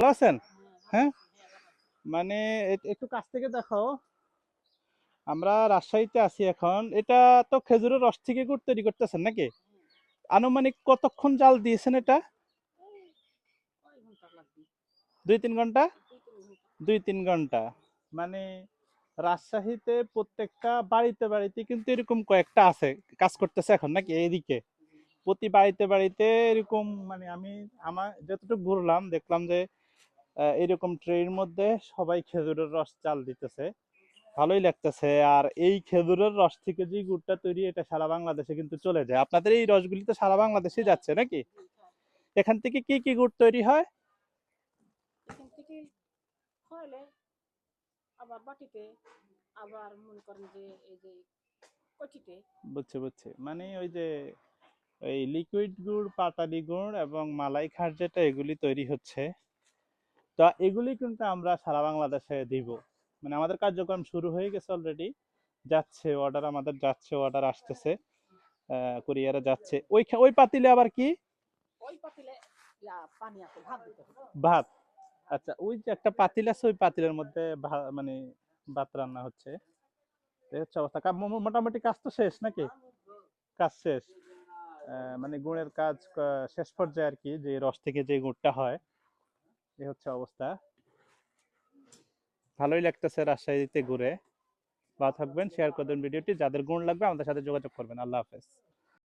ভালো আছেন? হ্যাঁ, মানে একটু কাছ থেকে দেখাও। আমরা রাজশাহীতে আছি এখন। এটা তো খেজুরের রস থেকে গুড় তৈরি করতেছেন নাকি? আনুমানিক কতক্ষণ জাল দিয়েছেন এটা? 2-3 ঘন্টা। 2-3 ঘন্টা। মানে রাজশাহীতে প্রত্যেকটা বাড়িতে বাড়িতে কিন্তু এরকম কয়েকটা আছে কাজ করতেছে এখন নাকি এইদিকে। প্রতি বাড়িতে বাড়িতে এরকম, মানে আমি আমার যতটুকু ঘুরলাম দেখলাম যে এরকম ট্রের মধ্যে সবাই খেজুরের রস চাল দিতেছে। ভালোই লাগতেছে। আর এই খেজুরের রস থেকে যে গুড়টা তৈরি, এটা সারা বাংলাদেশে কিন্তু চলে যায়। আপনাদের এই রসগুলি তো সারা বাংলাদেশে যাচ্ছে নাকি? এখান থেকে কি কি গুড় তৈরি হয়? এখান থেকে হলে আবার বাটিতে, আবার মনে করেন যে এই যে কচিতে। বুঝছে বুঝছে, মানে ওই যে এই লিকুইড গুড়, পাটালি গুড় এবং মালাই খার যেটা, এগুলি তৈরি হচ্ছে। তো এগুলি কিন্তু আমরা সারা বাংলাদেশে দিব। মানে আমাদের কার্যক্রম শুরু হয়ে গেছে অলরেডি। যাচ্ছে অর্ডার, আমাদের যাচ্ছে অর্ডার, আসতেছে কুরিয়ারে যাচ্ছে। ওই ওই পাতিলে আবার কি? ওই পাতিলে পানি আছে, ভাত দিতে হবে। ভাত। আচ্ছা, ওই যে একটা পাতিল আছে, ওই পাতিলের মধ্যে মানে ভাত রান্না হচ্ছে। এই হচ্ছে অবস্থা। মোটামুটি কাজ তো শেষ নাকি? কাজ শেষ। মানে গুড়ের কাজ শেষ পর্যায়ে আর কি, যে রস থেকে যে গুড়টা হয়। এই হচ্ছে অবস্থা। ভালোই লাগতেছে রাজশাহীতে ঘুরে। ভালো থাকবেন, শেয়ার করবেন ভিডিওটি। যাদের গুণ লাগবে আমাদের সাথে যোগাযোগ করবেন। আল্লাহ হাফেজ।